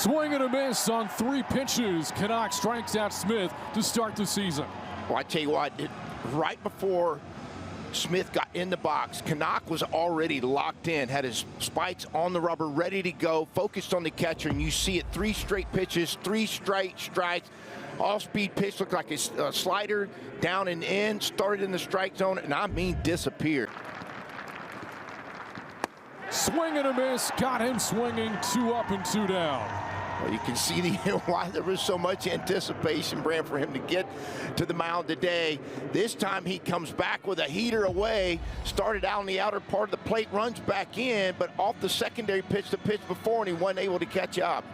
Swing and a miss on 3 pitches. Canuck strikes out Smith to start the season. Well, I tell you what, right before Smith got in the box, Canuck was already locked in, had his spikes on the rubber, ready to go, focused on the catcher, and you see it, 3 straight pitches, 3 straight strikes, all-speed pitch, looked like a slider, down and in, started in the strike zone, and I mean disappeared. Swing and a miss, got him swinging, 2 up and 2 down. Well, you can see why there was so much anticipation, Brand, for him to get to the mound today. This time he comes back with a heater away, started out on the outer part of the plate, runs back in, but off the secondary pitch, the pitch before, and he wasn't able to catch up.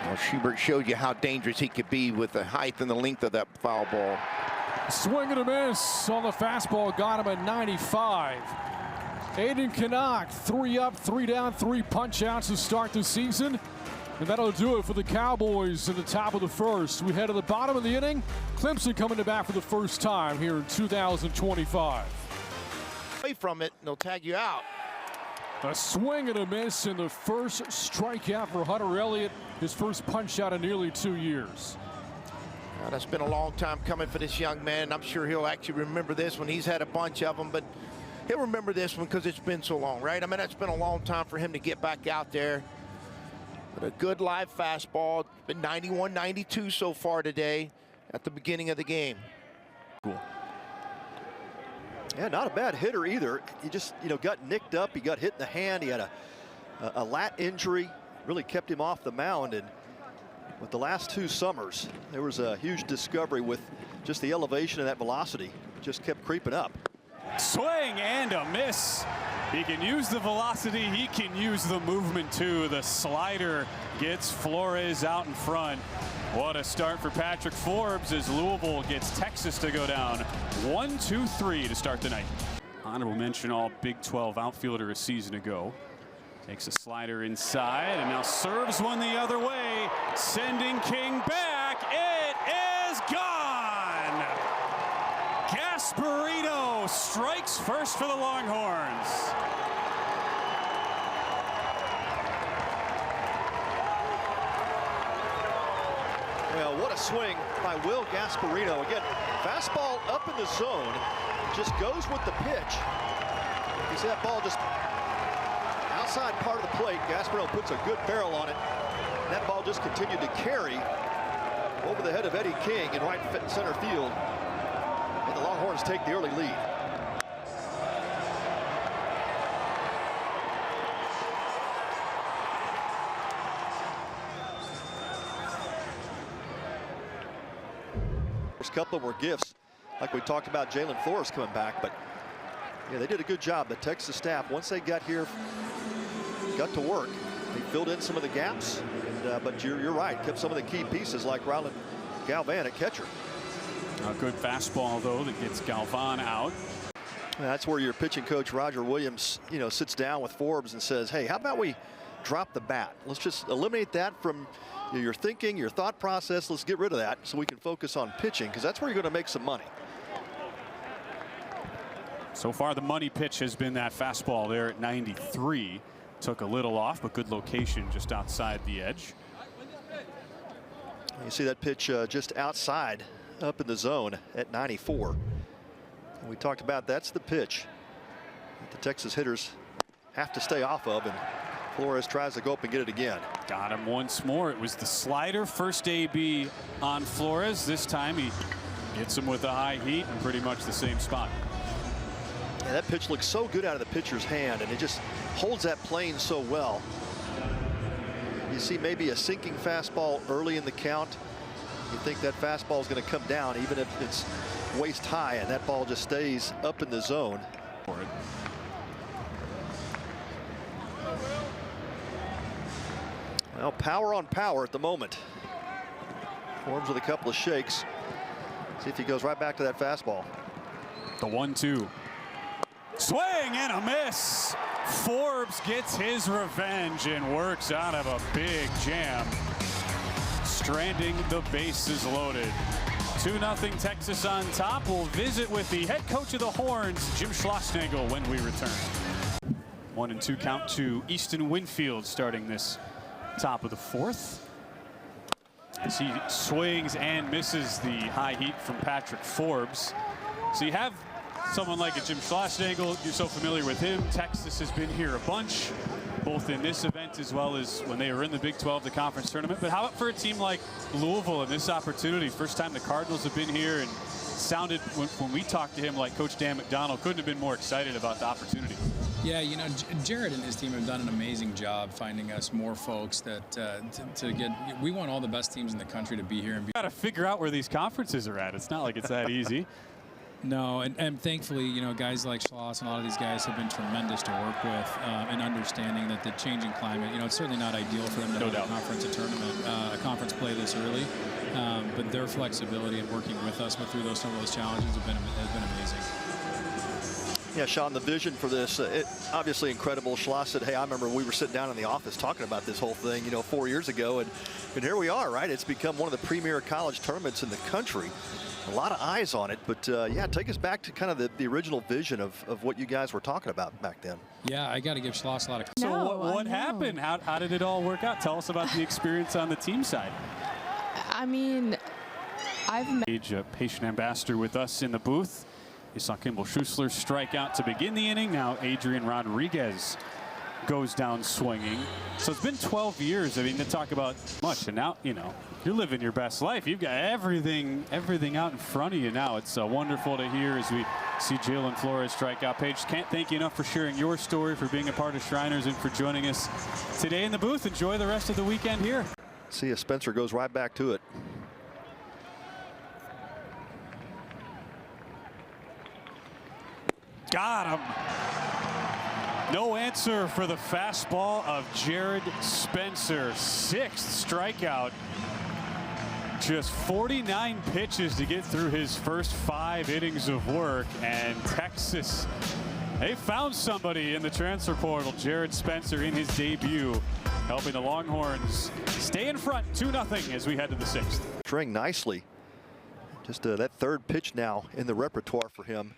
Well, Schubert showed you how dangerous he could be with the height and the length of that foul ball. Swing and a miss on the fastball, got him at 95. Aiden Canuck, 3 up, 3 down, 3 punch outs to start the season. And that'll do it for the Cowboys in the top of the first. We head to the bottom of the inning. Clemson coming to bat for the first time here in 2025. Away from it, and they'll tag you out. A swing and a miss in the first strikeout for Hunter Elliott. His first punch out in nearly 2 years. That's been a long time coming for this young man. I'm sure he'll actually remember this one. He's had a bunch of them, but he'll remember this one because it's been so long, right? I mean, it's been a long time for him to get back out there. But a good live fastball. Been 91, 92 so far today at the beginning of the game. Cool. Yeah, not a bad hitter either. He just, got nicked up. He got hit in the hand. He had a lat injury. Really kept him off the mound. And with the last 2 summers, there was a huge discovery with just the elevation of that velocity. Just kept creeping up. Swing and a miss. He can use the velocity. He can use the movement too. The slider gets Flores out in front. What a start for Patrick Forbes as Louisville gets Texas to go down 1-2-3 to start the night. Honorable mention all Big 12 outfielder a season ago. Takes a slider inside and now serves one the other way, sending King back. It is gone. Gasparino strikes first for the Longhorns. Well, what a swing by Will Gasparino. Again, fastball up in the zone, just goes with the pitch. You see that ball just outside part of the plate. Gasparino puts a good barrel on it. That ball just continued to carry over the head of Eddie King in right center field. And the Longhorns take the early lead. First couple were gifts, like we talked about Jalen Flores coming back, but yeah, they did a good job. The Texas staff, once they got here, got to work. They filled in some of the gaps, and, but you're right, kept some of the key pieces like Rylan Galvan at catcher. A good fastball though that gets Galvan out. That's where your pitching coach Roger Williams, sits down with Forbes and says, hey, how about we drop the bat? Let's just eliminate that from your thinking, your thought process. Let's get rid of that so we can focus on pitching, because that's where you're going to make some money. So far the money pitch has been that fastball there at 93. Took a little off, but good location just outside the edge. You see that pitch just outside up in the zone at 94. And we talked about that's the pitch that the Texas hitters have to stay off of, and Flores tries to go up and get it again. Got him once more. It was the slider, first AB on Flores. This time he gets him with a high heat in pretty much the same spot. Yeah, that pitch looks so good out of the pitcher's hand, and it just holds that plane so well. You see maybe a sinking fastball early in the count. You think that fastball is going to come down even if it's waist high, and that ball just stays up in the zone. Well, power on power at the moment. Forbes with a couple of shakes. See if he goes right back to that fastball. The 1-2. Swing and a miss. Forbes gets his revenge and works out of a big jam, stranding the bases loaded. 2-0 Texas on top. We'll visit with the head coach of the Horns, Jim Schlossnagle, when we return. 1-2 count to Easton Winfield starting this top of the 4th. As he swings and misses the high heat from Patrick Forbes. So you have someone like a Jim Schlossnagle. You're so familiar with him. Texas has been here a bunch, both in this event as well as when they were in the Big 12, the conference tournament. But how about for a team like Louisville and this opportunity? First time the Cardinals have been here, and sounded when we talked to him like Coach Dan McDonnell couldn't have been more excited about the opportunity. Yeah, you know, Jared and his team have done an amazing job finding us more folks that to get. We want all the best teams in the country to be here. And Got to figure out where these conferences are at. It's not like it's that easy. No, and thankfully, you know, guys like Schloss and a lot of these guys have been tremendous to work with, and understanding that the changing climate, you know, it's certainly not ideal for them to hold a conference, a tournament, a conference play this early. But their flexibility and working with us through some of those challenges has been amazing. Yeah, Sean, the vision for this, obviously incredible. Schloss said, hey, I remember we were sitting down in the office talking about this whole thing, you know, 4 years ago. And here we are, right? It's become one of the premier college tournaments in the country. A lot of eyes on it. But, yeah, take us back to kind of the original vision of what you guys were talking about back then. Yeah, I got to give Schloss a lot of So what happened? How did it all work out? Tell us about the experience on the team side. I mean, I've met A patient ambassador with us in the booth. You saw Kimball Schuessler strike out to begin the inning. Now Adrian Rodriguez goes down swinging. So it's been 12 years. I mean, to talk about much, and now, you know, you're living your best life. You've got everything out in front of you now. It's wonderful to hear as we see Jalen Flores strike out. Paige, can't thank you enough for sharing your story, for being a part of Shriners, and for joining us today in the booth. Enjoy the rest of the weekend here. See if Spencer goes right back to it. Got him. No answer for the fastball of Jared Spencer. 6th strikeout. Just 49 pitches to get through his first 5 innings of work. And Texas, they found somebody in the transfer portal. Jared Spencer in his debut, helping the Longhorns stay in front 2-0 as we head to the 6th. String nicely. Just that 3rd pitch now in the repertoire for him.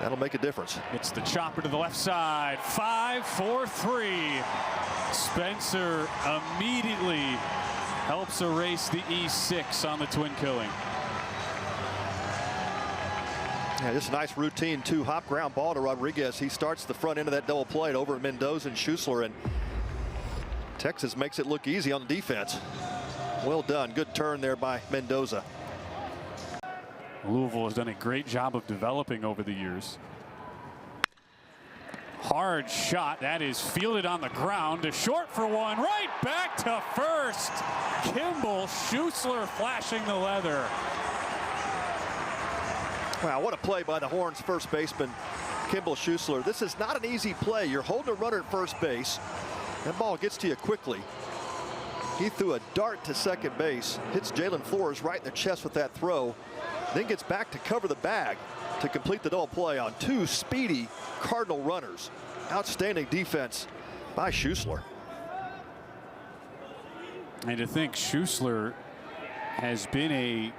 That'll make a difference. It's the chopper to the left side. 5-4-3. Spencer immediately helps erase the E6 on the twin killing. Yeah, just a nice routine 2-hop ground ball to Rodriguez. He starts the front end of that double plate over at Mendoza and Schuessler, and Texas makes it look easy on the defense. Well done. Good turn there by Mendoza. Louisville has done a great job of developing over the years. Hard shot. That is fielded on the ground to short for one. Right back to first. Kimball Schuessler flashing the leather. Wow, what a play by the Horns first baseman, Kimball Schuessler. This is not an easy play. You're holding a runner at first base. That ball gets to you quickly. He threw a dart to second base, hits Jalen Flores right in the chest with that throw, then gets back to cover the bag to complete the double play on 2 speedy Cardinal runners. Outstanding defense by Schuessler. And to think Schuessler has been a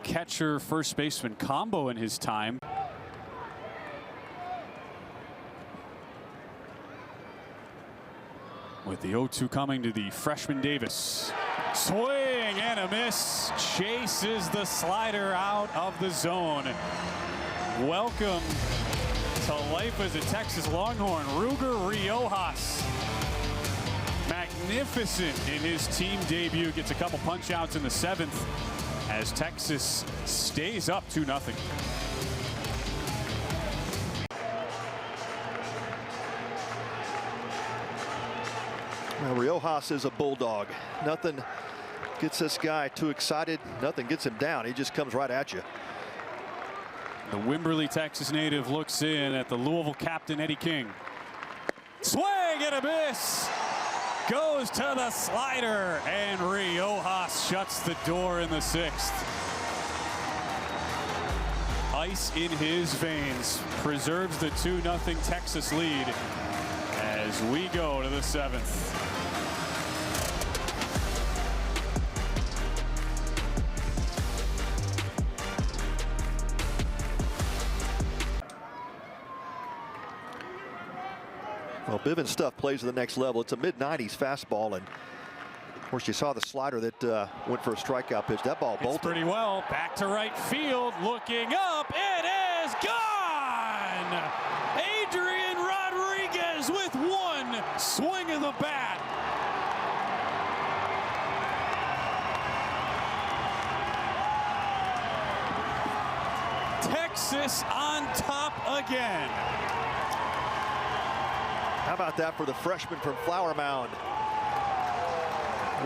catcher first baseman combo in his time. With the 0-2 coming to the freshman Davis. Swing and a miss. Chases the slider out of the zone. Welcome to life as a Texas Longhorn. Ruger Riojas. Magnificent in his team debut. Gets a couple punch outs in the 7th as Texas stays up 2-0. Well, Riojas is a bulldog. Nothing gets this guy too excited. Nothing gets him down. He just comes right at you. The Wimberley, Texas native looks in at the Louisville captain, Eddie King. Swing and a miss. Goes to the slider, and Riojas shuts the door in the 6th. Ice in his veins preserves the 2-0 Texas lead as we go to the 7th. Well, Bivens' stuff plays to the next level. It's a mid-90s fastball, and of course you saw the slider that went for a strikeout pitch. That ball bolted. It's pretty well. Back to right field, looking up. It is gone! Adrian Rodriguez with one swing of the bat. Texas on top again. How about that for the freshman from Flower Mound?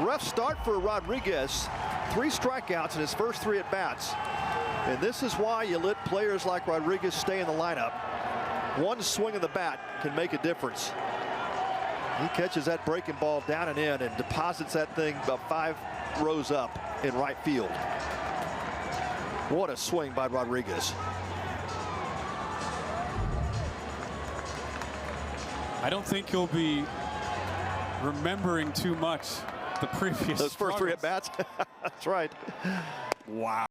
Rough start for Rodriguez. 3 strikeouts in his first 3 at-bats. And this is why you let players like Rodriguez stay in the lineup. One swing of the bat can make a difference. He catches that breaking ball down and in and deposits that thing about 5 rows up in right field. What a swing by Rodriguez. I don't think he'll be remembering too much the previous. Those first 3 at-bats. That's right. Wow.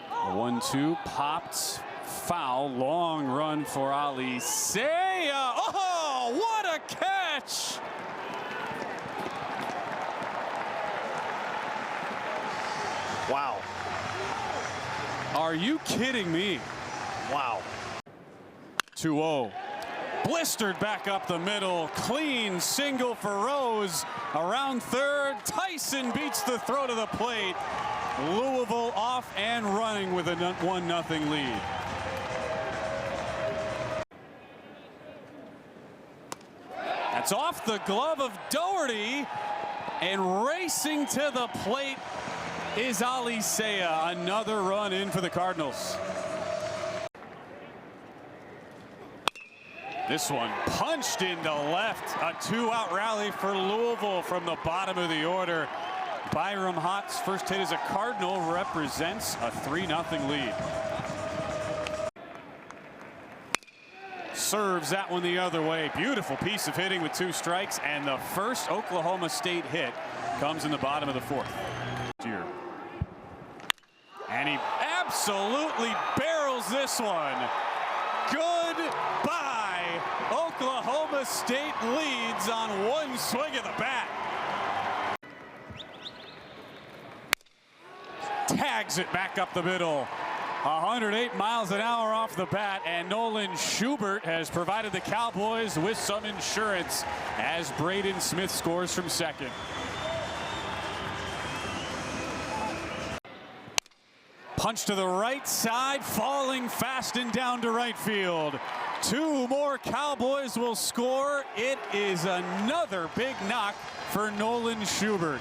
The 1-2 popped foul. Long run for Alicea. Oh, what a catch! Wow. Are you kidding me? Wow. 2-0. Blistered back up the middle. Clean single for Rose. Around third. Tyson beats the throw to the plate. Louisville off and running with a 1-0 lead. That's off the glove of Doherty. And racing to the plate is Alicea. Another run in for the Cardinals. This one punched into left. A 2-out rally for Louisville from the bottom of the order. Byram Hott's first hit as a Cardinal represents a 3-0 lead. Serves that one the other way. Beautiful piece of hitting with 2 strikes. And the first Oklahoma State hit comes in the bottom of the 4th. Here. And he absolutely barrels this one. Goodbye. Oklahoma State leads on 1 swing of the bat. Tags it back up the middle. 108 miles an hour off the bat, and Nolan Schubert has provided the Cowboys with some insurance as Braden Smith scores from second. Punch to the right side, falling fast and down to right field. 2 more Cowboys will score. It is another big knock for Nolan Schubert.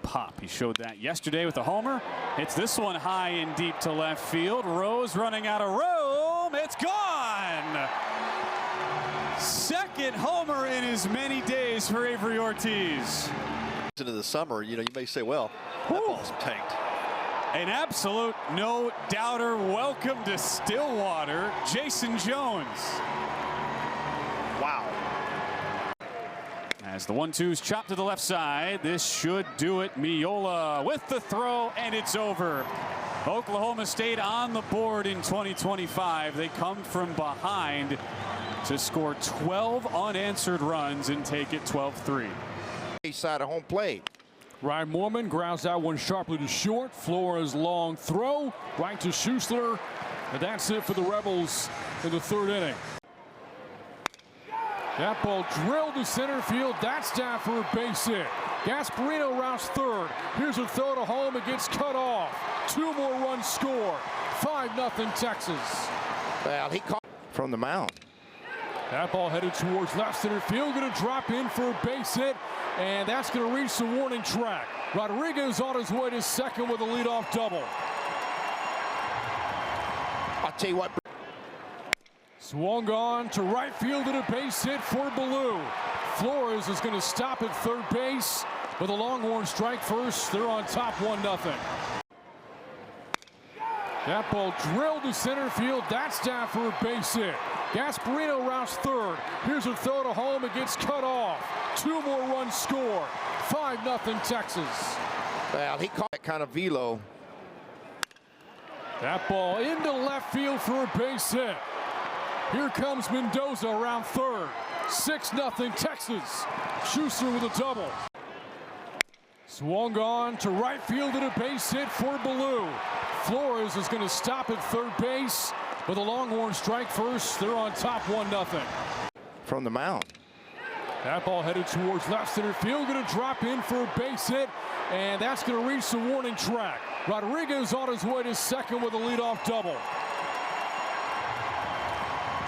Pop, he showed that yesterday with a homer. It's this one high and deep to left field. Rose running out of room. It's gone. Second homer in as many days for Avery Ortiz. Into the summer, you may say, well, that ball's tanked. An absolute no-doubter. Welcome to Stillwater, Jason Jones. Wow. As the 1-2's chopped to the left side, this should do it. Miola with the throw, and it's over. Oklahoma State on the board in 2025. They come from behind to score 12 unanswered runs and take it 12-3. Side of home plate. Ryan Moorman grounds that one sharply to short. Flores' long throw right to Schussler. And that's it for the Rebels in the 3rd inning. That ball drilled to center field. That's down for a base hit. Gasparino rounds 3rd. Here's a throw to home. It gets cut off. 2 more runs scored. 5-0 Texas. Well, he caught from the mound. That ball headed towards left center field. Going to drop in for a base hit. And that's going to reach the warning track. Rodriguez on his way to second with a leadoff double. I'll tell you what. Swung on to right field and a base hit for Ballou. Flores is going to stop at 3rd base with a Longhorn strike first. They're on top 1-0. That ball drilled to center field. That's down for a base hit. Gasparino rounds 3rd. Here's a throw to home. It gets cut off. 2 more runs scored. 5-0 Texas. Well, he caught that kind of velo. That ball into left field for a base hit. Here comes Mendoza around third. 6-0 Texas. Schuster with a double. Swung on to right field and a base hit for Ballou. Flores is going to stop at third base, but the Longhorns strike first. They're on top 1-0. From the mound. That ball headed towards left center field, going to drop in for a base hit, and that's going to reach the warning track. Rodriguez on his way to second with a leadoff double.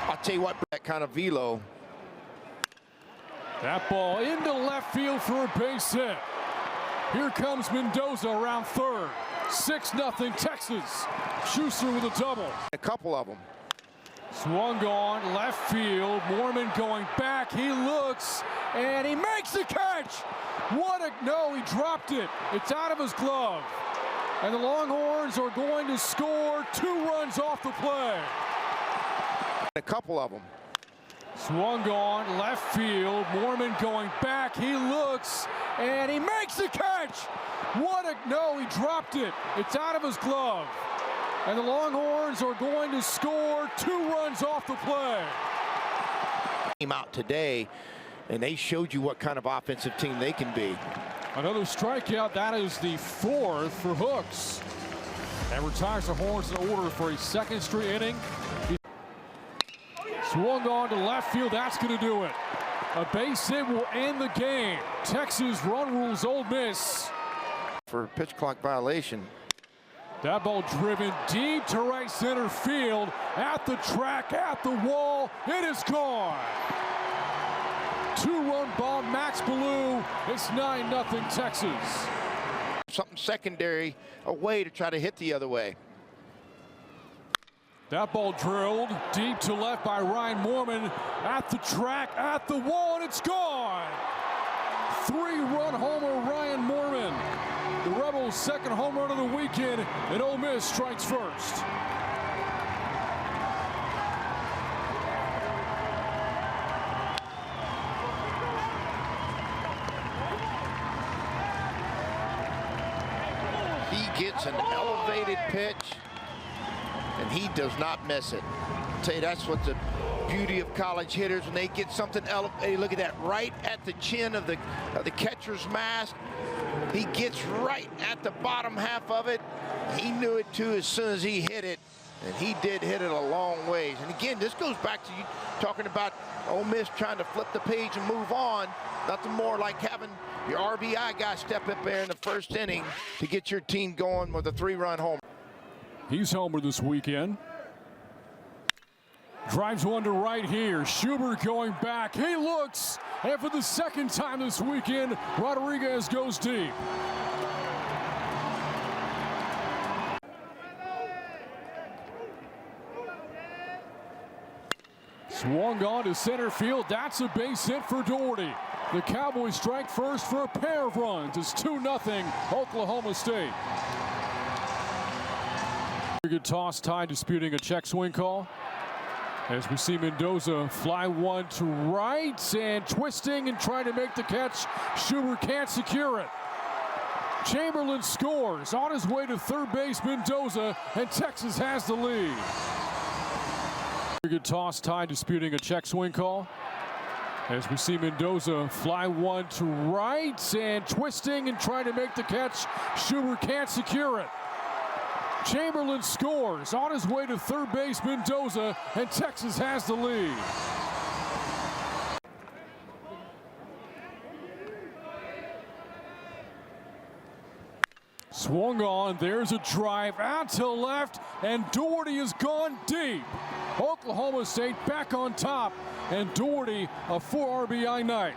I'll tell you what, that kind of velo. That ball into left field for a base hit. Here comes Mendoza around third. 6-0 Texas. Schuster with a double. A couple of them. Swung on left field. Mormon going back. He looks and he makes the catch. No, he dropped it. It's out of his glove. And the Longhorns are going to score 2 runs off the play. A couple of them. Swung on left field. Mormon going back. He looks and he makes the catch. No, he dropped it. It's out of his glove. And the Longhorns are going to score 2 runs off the play. Came out today, and they showed you what kind of offensive team they can be. Another strikeout. That is the 4th for Hooks. And retires the Horns in order for a second straight inning. Swung on to left field. That's going to do it. A base hit will end the game. Texas run rules Ole Miss. For pitch clock violation. That ball driven deep to right center field. At the track, at the wall. It is gone. 2-run bomb, Max Ballou. It's 9-0 Texas. Something secondary away to try to hit the other way. That ball drilled deep to left by Ryan Mormon. At the track, at the wall, and it's gone. 3-run homer, Ryan Mormon. The Rebels' second home run of the weekend, and Ole Miss strikes first. He gets an elevated pitch, and he does not miss it. I'll tell you, that's what the beauty of college hitters, when they get something elevated. Look at that, right at the chin of the catcher's mask. He gets right at the bottom half of it. He knew it too as soon as he hit it, and he did hit it a long ways. And again, this goes back to you talking about Ole Miss trying to flip the page and move on. Nothing more like having your RBI guy step up there in the first inning to get your team going with a 3-run homer. He's homer this weekend. Drives one to right here. Schubert going back. He looks, and for the second time this weekend, Rodriguez goes deep. Swung on to center field. That's a base hit for Doherty. The Cowboys strike first for a pair of runs. It's 2-0 Oklahoma State. Good toss, tie disputing a check swing call. As we see Mendoza fly one to right and twisting and trying to make the catch. Schubert can't secure it. Chamberlain scores on his way to third base. Mendoza, and Texas has the lead. Good toss, tie disputing a check swing call. As we see Mendoza fly one to right and twisting and trying to make the catch. Schubert can't secure it. Chamberlain scores on his way to third base. Mendoza, and Texas has the lead. Swung on, there's a drive out to left, and Doherty has gone deep. Oklahoma State back on top, and Doherty a 4 RBI night.